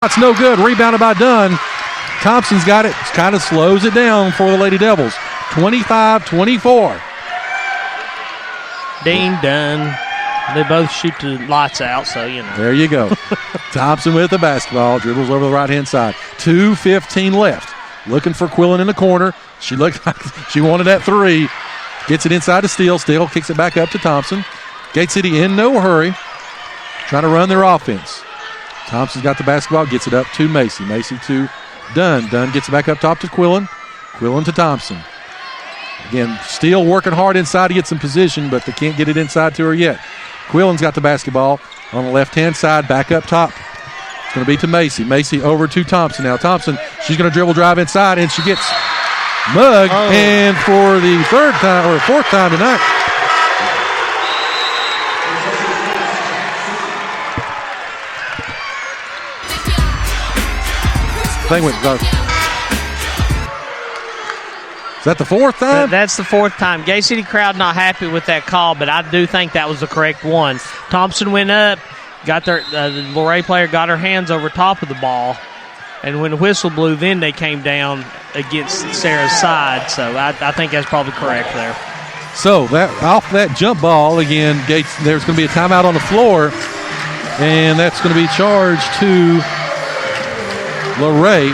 It's no good. Rebounded by Dunn. Thompson's got it. Kind of slows it down for the Lady Devils. 25-24. Dean, Dunn. They both shoot the lights out, so, you know. There you go. Thompson with the basketball. Dribbles over the right-hand side. 2:15 left. Looking for Quillen in the corner. She looked like she wanted that three. Gets it inside to Steele. Steele kicks it back up to Thompson. Gate City in no hurry. Trying to run their offense. Thompson's got the basketball. Gets it up to Macy. Macy to Dunn. Dunn gets it back up top to Quillen. Quillen to Thompson. Again, Steele working hard inside to get some position, but they can't get it inside to her yet. Quillen's got the basketball on the left-hand side, back up top. It's going to be to Macy. Macy over to Thompson. Now Thompson, she's going to dribble drive inside, and she gets mugged. Oh. And for the fourth time tonight. Thing went dark. Is that the fourth time? That's the fourth time. Gay City crowd not happy with that call, but I do think that was the correct one. Thompson went up, got the Luray player got her hands over top of the ball, and when the whistle blew, then they came down against Sarah's side. So I think that's probably correct there. So that off that jump ball again, Gates. There's going to be a timeout on the floor, and that's going to be charged to Luray.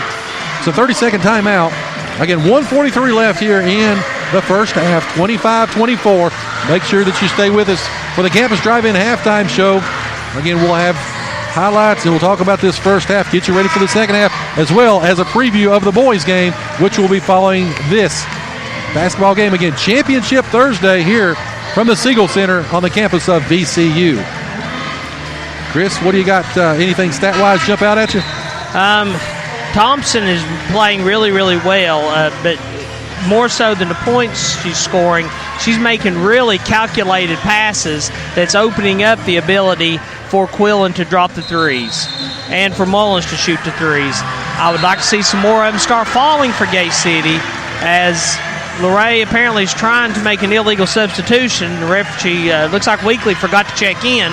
It's a 30-second timeout. Again, 1:43 left here in the first half, 25-24. Make sure that you stay with us for the Campus Drive-In halftime show. Again, we'll have highlights and we'll talk about this first half, get you ready for the second half, as well as a preview of the boys' game, which will be following this basketball game. Again, Championship Thursday here from the Siegel Center on the campus of VCU. Chris, what do you got? Anything stat-wise jump out at you? Thompson is playing really, really well, but more so than the points she's scoring, she's making really calculated passes that's opening up the ability for Quillen to drop the threes and for Mullins to shoot the threes. I would like to see some more of them start falling for Gate City, as Luray apparently is trying to make an illegal substitution. The referee looks like Weekly forgot to check in.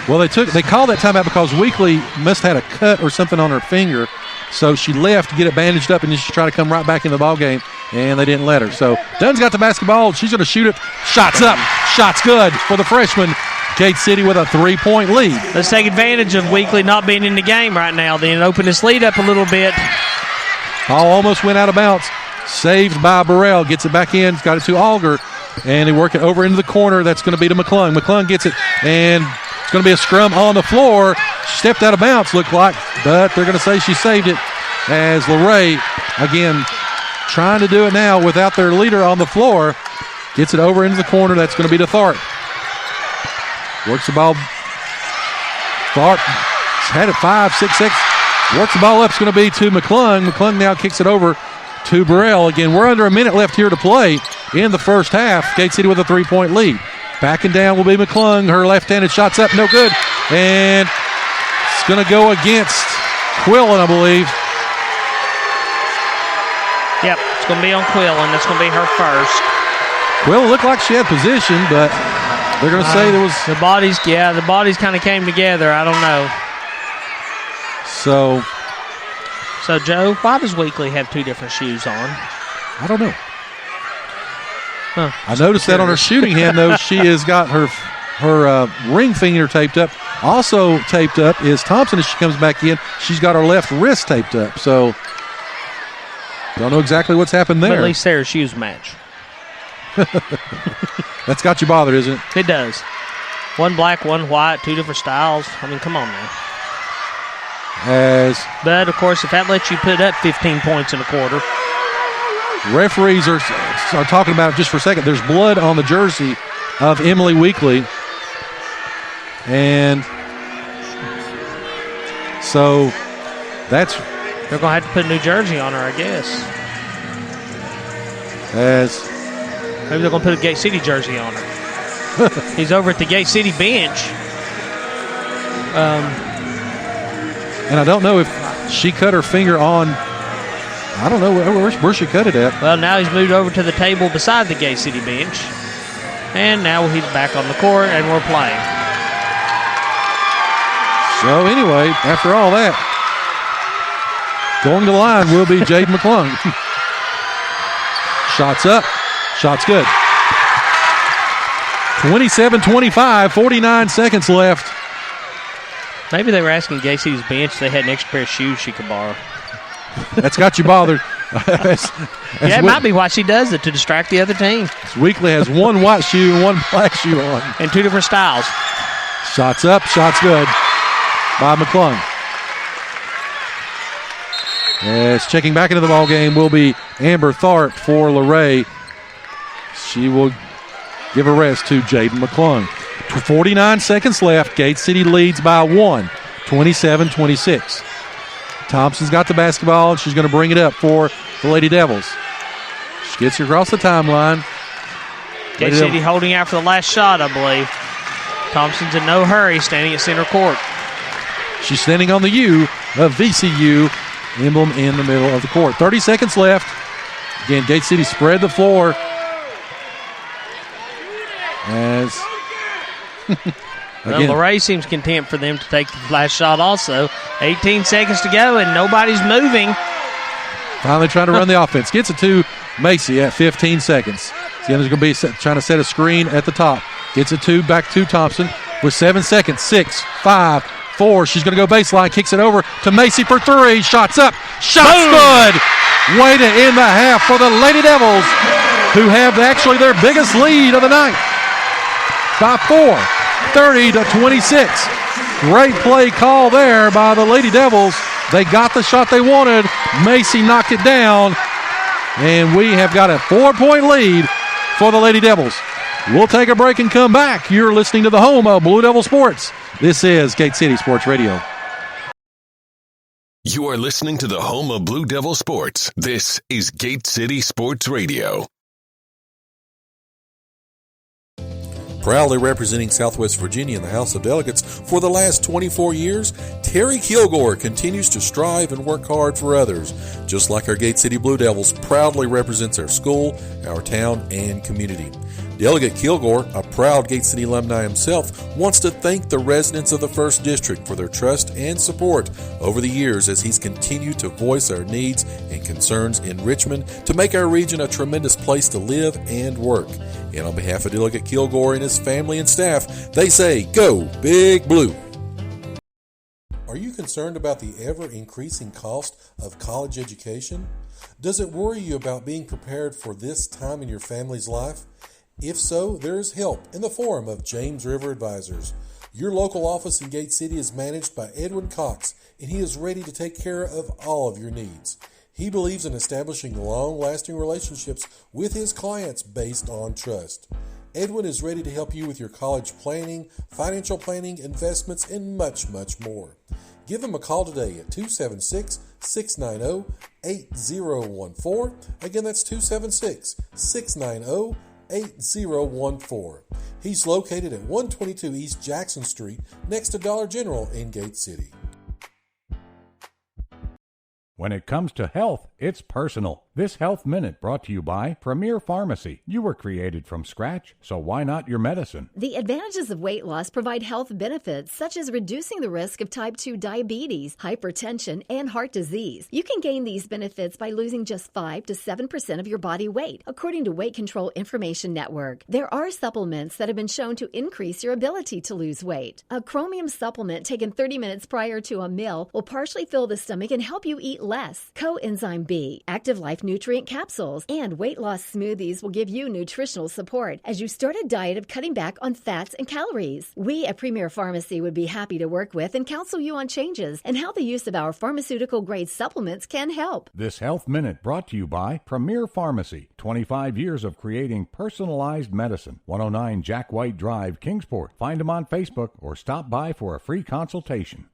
Well, they called that timeout because Weekly must have had a cut or something on her finger. So she left to get it bandaged up, and then she tried to come right back in the ball game, and they didn't let her. So Dunn's got the basketball. She's going to shoot it. Shots up. Shots good for the freshman. Gate City with a 3-point lead. Let's take advantage of Weekly not being in the game right now, then open this lead up a little bit. Ball almost went out of bounds. Saved by Burrell. Gets it back in. Got it to Alger, and they work it over into the corner. That's going to be to McClung. McClung gets it, and it's going to be a scrum on the floor. She stepped out of bounds, looked like, but they're going to say she saved it, as Luray, again, trying to do it now without their leader on the floor. Gets it over into the corner. That's going to be to Tharp. Works the ball. Tharp had it 5-6-6. Works the ball up. It's going to be to McClung. McClung now kicks it over to Burrell. Again, we're under a minute left here to play in the first half. Gate City with a 3-point lead. Backing down will be McClung. Her left-handed shot's up, no good. And it's going to go against Quillen, I believe. Yep, it's going to be on Quillen. That's going to be her first. Quillen looked like she had position, but they're going to say there was... The bodies kind of came together. I don't know. So, Joe, why does Weekly have two different shoes on? I don't know. Huh. I noticed that on her shooting hand, though. She has got her ring finger taped up. Also taped up is Thompson as she comes back in. She's got her left wrist taped up. So, don't know exactly what's happened there. But at least Sarah's shoes match. That's got you bothered, isn't it? It does. One black, one white, two different styles. I mean, come on now. But, of course, if that lets you put up 15 points in a quarter. Referees are talking about it just for a second. There's blood on the jersey of Emily Weekly. And so that's... They're going to have to put a new jersey on her, I guess. Maybe they're going to put a Gate City jersey on her. He's over at the Gate City bench. And I don't know if she cut her finger on... I don't know where she cut it at. Well, now he's moved over to the table beside the Gate City bench. And now he's back on the court, and we're playing. So anyway, after all that, Going to the line will be Jade McClung. Shots up. Shots good. 27-25, 49 seconds left. Maybe they were asking JC's bench if they had an extra pair of shoes she could borrow. That's got you bothered. It might be why she does it, to distract the other team. Weekly has one white shoe and one black shoe on. And two different styles. Shots up, shots good by McClung. As checking back into the ball game will be Amber Tharp for Luray. She will give a rest to Jaden McClung. 49 seconds left. Gate City leads by 1, 27-26. Thompson's got the basketball, and she's going to bring it up for the Lady Devils. She gets across the timeline. Gate City holding out for the last shot, I believe. Thompson's in no hurry, standing at center court. She's standing on the U of VCU emblem in the middle of the court. 30 seconds left. Again, Gate City spread the floor. As well, Luray seems content for them to take the last shot also. 18 seconds to go, and nobody's moving. Finally trying to run the offense. Gets it to Macy at 15 seconds. Again, there's going to be trying to set a screen at the top. Gets it back to Thompson with 7 seconds. 6, 5, 4. She's going to go baseline. Kicks it over to Macy for 3. Shots up. Shots good. Way to end the half for the Lady Devils, who have actually their biggest lead of the night by 4, 30-26. Great play call there by the Lady Devils. They got the shot they wanted. Macy knocked it down, and we have got a 4-point lead for the Lady Devils. We'll take a break and come back. You're listening to the home of Blue Devil Sports. This is Gate City Sports Radio. You are listening to the home of Blue Devil Sports. This is Gate City Sports Radio. Proudly representing Southwest Virginia in the House of Delegates for the last 24 years, Terry Kilgore continues to strive and work hard for others. Just like our Gate City Blue Devils proudly represents our school, our town, and community. Delegate Kilgore, a proud Gate City alumni himself, wants to thank the residents of the 1st District for their trust and support over the years as he's continued to voice our needs and concerns in Richmond to make our region a tremendous place to live and work. And on behalf of Delegate Kilgore and his family and staff, they say, go Big Blue! Are you concerned about the ever-increasing cost of college education? Does it worry you about being prepared for this time in your family's life? If so, there is help in the form of James River Advisors. Your local office in Gate City is managed by Edwin Cox, and he is ready to take care of all of your needs. He believes in establishing long-lasting relationships with his clients based on trust. Edwin is ready to help you with your college planning, financial planning, investments, and much, much more. Give him a call today at 276-690-8014. Again, that's 276-690-8014. He's located at 122 East Jackson Street next to Dollar General in Gate City. When it comes to health, it's personal. This Health Minute brought to you by Premier Pharmacy. You were created from scratch, so why not your medicine? The advantages of weight loss provide health benefits such as reducing the risk of type 2 diabetes, hypertension, and heart disease. You can gain these benefits by losing just 5 to 7% of your body weight, according to Weight Control Information Network. There are supplements that have been shown to increase your ability to lose weight. A chromium supplement taken 30 minutes prior to a meal will partially fill the stomach and help you eat less. Coenzyme B, Active Life Nutrient Capsules, and weight loss smoothies will give you nutritional support as you start a diet of cutting back on fats and calories. We at Premier Pharmacy would be happy to work with and counsel you on changes and how the use of our pharmaceutical-grade supplements can help. This Health Minute brought to you by Premier Pharmacy. 25 years of creating personalized medicine. 109 Jack White Drive, Kingsport. Find them on Facebook or stop by for a free consultation.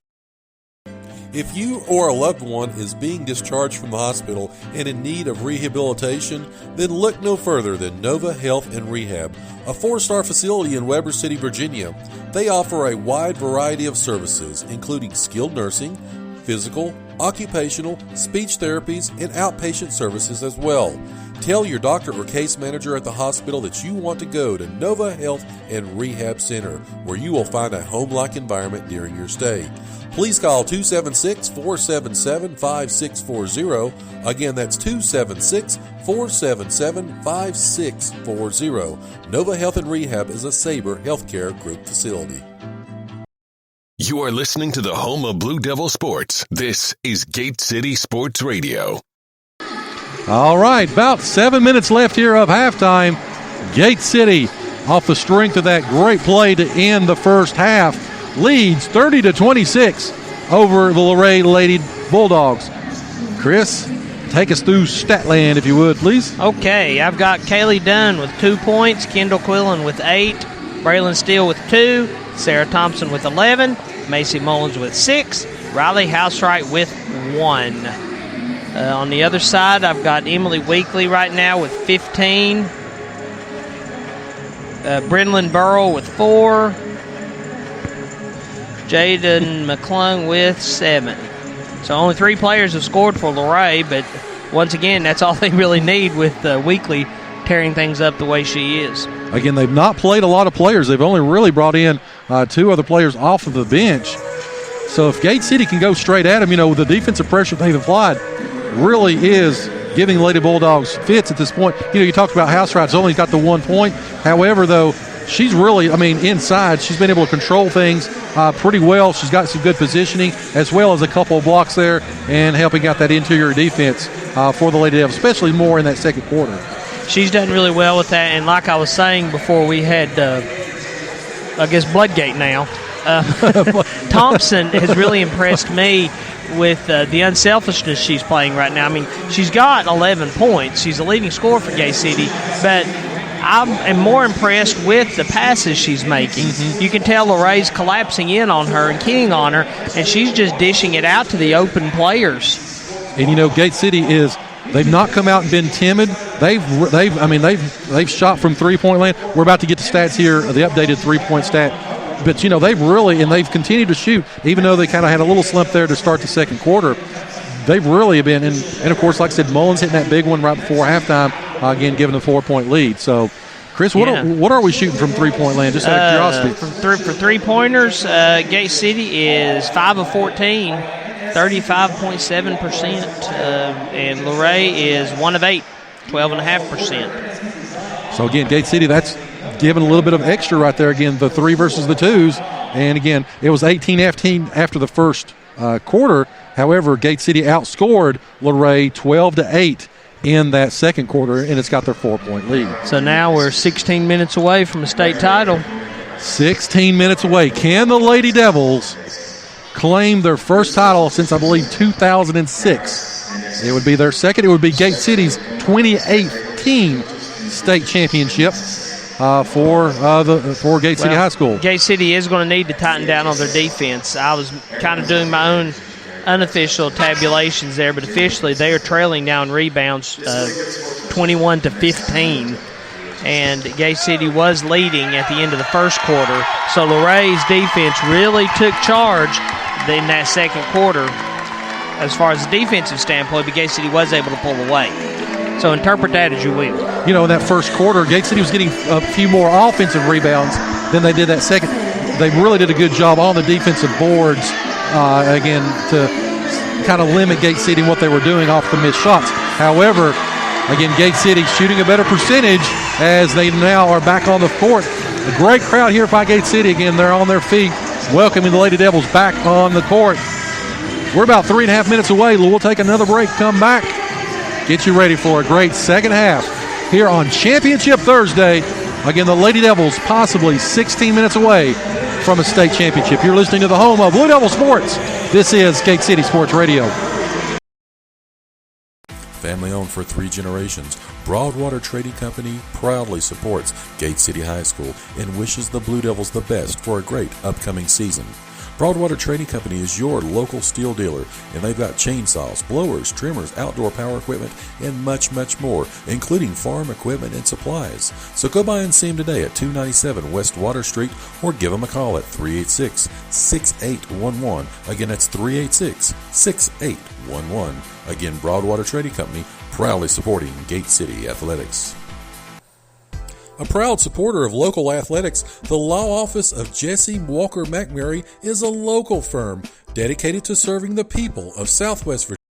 If you or a loved one is being discharged from the hospital and in need of rehabilitation, then look no further than Nova Health and Rehab, a 4-star facility in Weber City, Virginia. They offer a wide variety of services, including skilled nursing, physical, occupational, speech therapies, and outpatient services as well. Tell your doctor or case manager at the hospital that you want to go to Nova Health and Rehab Center, where you will find a home-like environment during your stay. Please call 276-477-5640. Again, that's 276-477-5640. Nova Health and Rehab is a Sabre Healthcare Group facility. You are listening to the home of Blue Devil Sports. This is Gate City Sports Radio. All right, about 7 minutes left here of halftime. Gate City, off the strength of that great play to end the first half, leads 30-26 over the Luray Lady Bulldogs. Chris, take us through Statland, if you would, please. Okay, I've got Kaylee Dunn with 2 points, Kendall Quillen with 8, Braylon Steele with 2, Sarah Thompson with 11, Macy Mullins with 6, Riley Housewright with 1. On the other side, I've got Emily Weekly right now with 15, Brynlyn Burrow with 4, Jaden McClung with 7. So only 3 players have scored for Luray, but once again, that's all they really need with Weekly tearing things up the way she is. Again, they've not played a lot of players. They've only really brought in 2 other players off of the bench. So if Gate City can go straight at them, the defensive pressure they've applied really is giving Lady Bulldogs fits at this point. You talked about Housewright's only got the 1 point. However, though, she's really, inside, she's been able to control things pretty well. She's got some good positioning as well as a couple of blocks there and helping out that interior defense for the Lady Devils, especially more in that second quarter. She's done really well with that, and like I was saying before, we had, Bloodgate now. Thompson has really impressed me with the unselfishness she's playing right now. She's got 11 points. She's the leading scorer for Gay City, but I am more impressed with the passes she's making. Mm-hmm. You can tell Luray's collapsing in on her and keying on her, and she's just dishing it out to the open players. And Gate City they've not come out and been timid. They've shot from 3-point land. We're about to get the stats here, the updated 3-point stat. But, they've continued to shoot, even though they kind of had a little slump there to start the second quarter. They've really been, and of course, like I said, Mullins hitting that big one right before halftime, again, giving a 4-point lead. So, Chris, what are we shooting from 3-point land, just out of curiosity? For three-pointers, Gate City is 5 of 14, 35.7%, and Luray is 1 of 8, 12.5%. So, again, Gate City, that's giving a little bit of extra right there. Again, the 3 versus the 2s. And, again, it was 18-18 after the first quarter. However, Gate City outscored Luray 12-8 in that second quarter, and it's got their 4-point lead. So now we're 16 minutes away from a state title. 16 minutes away. Can the Lady Devils claim their first title since, I believe, 2006? It would be their second. It would be Gate City's 2018 state championship for Gate City High School. Gate City is going to need to tighten down on their defense. I was kind of doing my own unofficial tabulations there, but officially they are trailing down rebounds 21-15. And Gate City was leading at the end of the first quarter. So Luray's defense really took charge in that second quarter as far as the defensive standpoint, but Gate City was able to pull away. So interpret that as you will. In that first quarter, Gate City was getting a few more offensive rebounds than they did that second. They really did a good job on the defensive boards, again, to kind of limit Gate City and what they were doing off the missed shots. However, again, Gate City shooting a better percentage as they now are back on the court. A great crowd here by Gate City. Again, they're on their feet, welcoming the Lady Devils back on the court. We're about 3.5 minutes away. We'll take another break, come back, get you ready for a great second half here on Championship Thursday. Again, the Lady Devils possibly 16 minutes away from a state championship. You're listening to the home of Blue Devil Sports. This is Gate City Sports Radio. Family owned for 3 generations, Broadwater Trading Company proudly supports Gate City High School and wishes the Blue Devils the best for a great upcoming season. Broadwater Trading Company is your local steel dealer, and they've got chainsaws, blowers, trimmers, outdoor power equipment, and much, much more, including farm equipment and supplies. So go by and see them today at 297 West Water Street, or give them a call at 386-6811. Again, that's 386-6811. Again, Broadwater Trading Company, proudly supporting Gate City Athletics. A proud supporter of local athletics, the law office of Jesse Walker McMurray is a local firm dedicated to serving the people of Southwest Virginia.